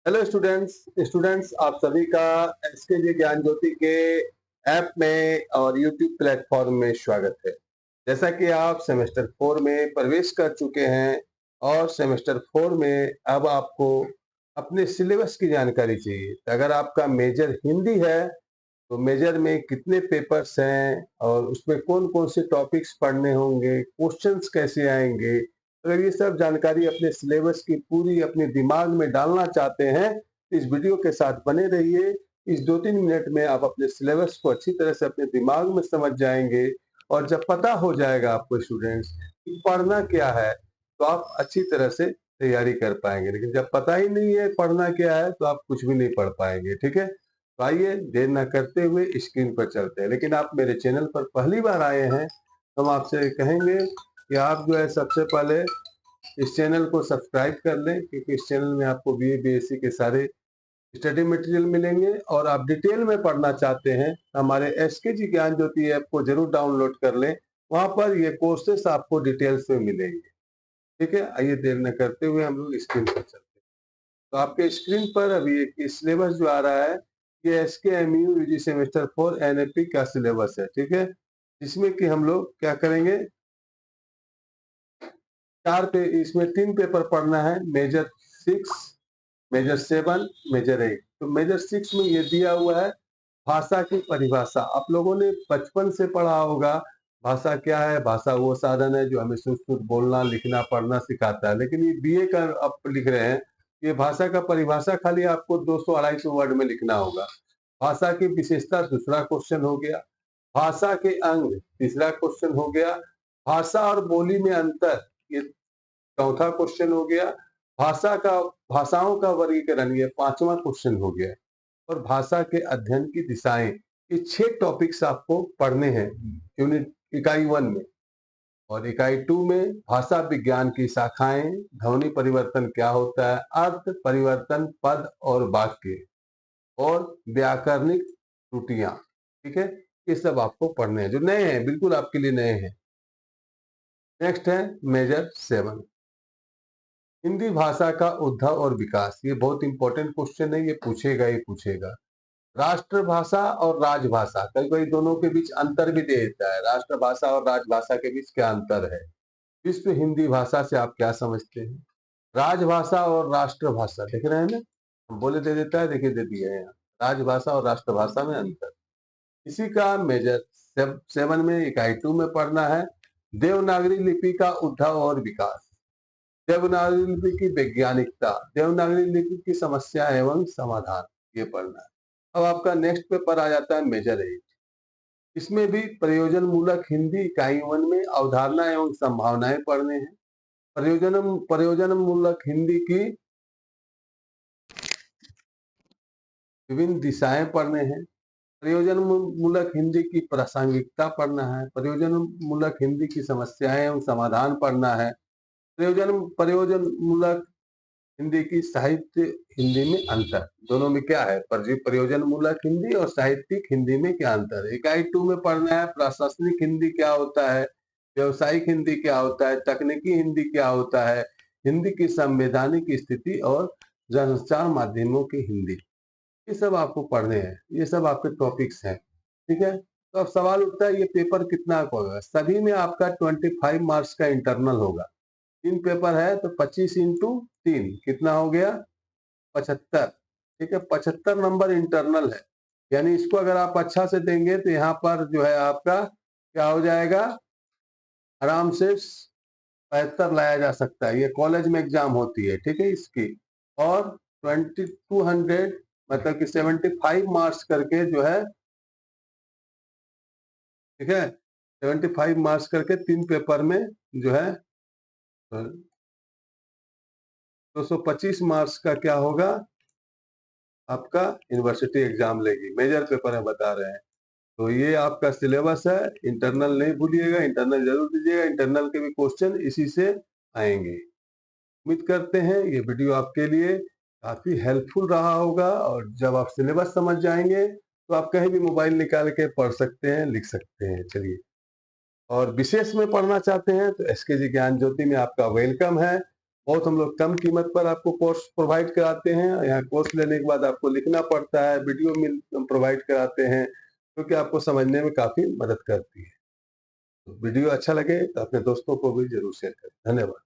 Hello students आप सभी का एसके ज्ञान ज्योति के ऐप में और यूट्यूब प्लेटफॉर्म में स्वागत है। जैसा कि आप सेमेस्टर 4 में प्रवेश कर चुके हैं और सेमेस्टर 4 में अब आपको अपने सिलेबस की जानकारी चाहिए। तो अगर आपका मेजर हिंदी है तो मेजर में कितने पेपर्स हैं और उसमें कौन-कौन से टॉपिक्स पढ़ने होंगे, क्वेश्चंस कैसे आएंगे, अगर ये सब जानकारी अपने सिलेबस की पूरी अपने दिमाग में डालना चाहते हैं, तो इस वीडियो के साथ बने रहिए। इस 2-3 मिनट में आप अपने सिलेबस को अच्छी तरह से अपने दिमाग में समझ जाएँगे और जब पता हो जाएगा आपको स्टूडेंट्स कि पढ़ना क्या है, तो आप अच्छी तरह से तैयारी कर पाएँगे। लेकिन जब पता ही नहीं है पढ़ना क्या है, तो आप कुछ भी नहीं पढ़ पाएँगे, ठीक है? तो आइए देर ना करते हुए स्क्रीन पर चलते हैं। लेकिन आप मेरे चैनल पर पहली बार आए हैं, तो हम आपसे कहेंगे कि आप जो है सबसे पहले इस चैनल को सब्सक्राइब कर लें, क्योंकि इस चैनल में आपको बीए बीएससी के सारे स्टडी मटेरियल मिलेंगे और आप डिटेल में पढ़ना चाहते हैं, हमारे एसके ज्ञान ज्योति ऐप को जरूर डाउनलोड कर लें। वहाँ पर ये कोर्सेस आपको डिटेल्स में मिलेंगे। ठीक है, आइए देर न करते हुए हम लोग स्क्रीन पर चलते हैं। तो आपके स्क्रीन पर अभी एक सिलेबस जो आ रहा है, ये एसके यूजी सेमेस्टर 4 एनएपी का सिलेबस है। ठीक है, इसमें कि हम लोग क्या करेंगे, चार पे इसमें 3 पेपर पढ़ना है, मेजर 6, मेजर 7, मेजर 8। तो मेजर 6 में ये दिया हुआ है भाषा की परिभाषा। आप लोगों ने बचपन से पढ़ा होगा भाषा क्या है। भाषा वो साधन है जो हमें शुद्ध बोलना लिखना पढ़ना सिखाता है। लेकिन ये बीए का आप लिख रहे हैं, ये भाषा का परिभाषा खाली आपको 200-250 वर्ड में लिखना होगा। भाषा की विशेषता दूसरा क्वेश्चन हो गया, भाषा के अंग तीसरा क्वेश्चन हो गया, भाषा और बोली में अंतर ये चौथा क्वेश्चन हो गया, भाषा का भाषाओं का वर्गीकरण ये पांचवा क्वेश्चन हो गया और भाषा के अध्ययन की दिशाएं, ये 6 टॉपिक्स आपको पढ़ने हैं यूनिट इकाई 1 में। और इकाई 2 में भाषा विज्ञान की शाखाएं, ध्वनि परिवर्तन क्या होता है, अर्थ परिवर्तन, पद और वाक्य और व्याकरणिक त्रुटियां। ठीक है, ये सब आपको पढ़ने हैं जो नए हैं, बिल्कुल आपके लिए नए हैं। नेक्स्ट है मेजर 7, हिंदी भाषा का उद्भव और विकास। ये बहुत इंपॉर्टेंट क्वेश्चन है, ये पूछेगा ही पूछेगा। राष्ट्रभाषा और राजभाषा, कई कई दोनों के बीच अंतर भी दे देता है। राष्ट्रभाषा और राजभाषा के बीच क्या अंतर है, विश्व हिंदी भाषा से आप क्या समझते हैं। राजभाषा और राष्ट्रभाषा देख रहे हैं ना, हम बोले दे देता है, देखिए दे दिया है यहाँ। राजभाषा और राष्ट्रभाषा में अंतर, इसी का मेजर 7 में इकाई 2 में पढ़ना है। देवनागरी लिपि का उद्भव और विकास, देवनागरी लिपि की वैज्ञानिकता, देवनागरी लिपि की समस्या एवं समाधान, ये पढ़ना है। अब आपका नेक्स्ट पेपर आ जाता है मेजर 8। इसमें भी प्रयोजन मूलक हिंदी इकाई 1 में अवधारणा एवं संभावनाएं पढ़ने हैं। प्रयोजन मूलक हिंदी की विभिन्न दिशाएं पढ़ने हैं। प्रयोजन मूलक हिंदी की प्रासंगिकता पढ़ना है। प्रयोजन मूलक हिंदी की समस्याएं एवं समाधान पढ़ना है। प्रयोजन प्रयोजन मूलक हिंदी की साहित्य हिंदी में अंतर, दोनों में क्या है, प्रयोजन मूलक हिंदी और साहित्यिक हिंदी में क्या अंतर है। इकाई 2 में पढ़ना है प्रशासनिक हिंदी क्या होता है, व्यवसायिक हिंदी क्या होता है, तकनीकी हिंदी क्या होता है, हिंदी की संवैधानिक स्थिति और जनसंचार माध्यमों की हिंदी। ये सब आपको पढ़ने हैं, ये सब आपके टॉपिक्स हैं। ठीक है, तो अब सवाल उठता है ये पेपर कितना का होगा। सभी में आपका 25 मार्क्स का इंटरनल होगा। 3 पेपर है तो 25 इंटू 3 कितना हो गया, 75। ठीक है, 75 नंबर इंटरनल है। यानी इसको अगर आप अच्छा से देंगे तो यहाँ पर जो है आपका क्या हो जाएगा, आराम से 75 लाया जा सकता है। ये कॉलेज में एग्जाम होती है, ठीक है इसकी। और 2200 मतलब कि 75 मार्क्स करके जो है, ठीक है, 75 मार्क्स करके 3 पेपर में जो है 225 मार्क्स का क्या होगा, आपका यूनिवर्सिटी एग्जाम लेगी। मेजर पेपर है बता रहे हैं। तो ये आपका सिलेबस है, इंटरनल नहीं भूलिएगा, इंटरनल जरूर दीजिएगा। इंटरनल के भी क्वेश्चन इसी से आएंगे। उम्मीद करते हैं ये वीडियो आपके लिए काफी हेल्पफुल रहा होगा और जब आप सिलेबस समझ जाएंगे तो आप कहीं भी मोबाइल निकाल के पढ़ सकते हैं, लिख सकते हैं। चलिए, और विशेष में पढ़ना चाहते हैं तो एसके ज्ञान ज्योति में आपका वेलकम है। बहुत हम लोग कम कीमत पर आपको कोर्स प्रोवाइड कराते हैं। यहाँ कोर्स लेने के बाद आपको लिखना पड़ता है, वीडियो प्रोवाइड कराते हैं, क्योंकि आपको समझने में काफ़ी मदद करती है। तो वीडियो अच्छा लगे तो अपने दोस्तों को भी ज़रूर शेयर करें। धन्यवाद।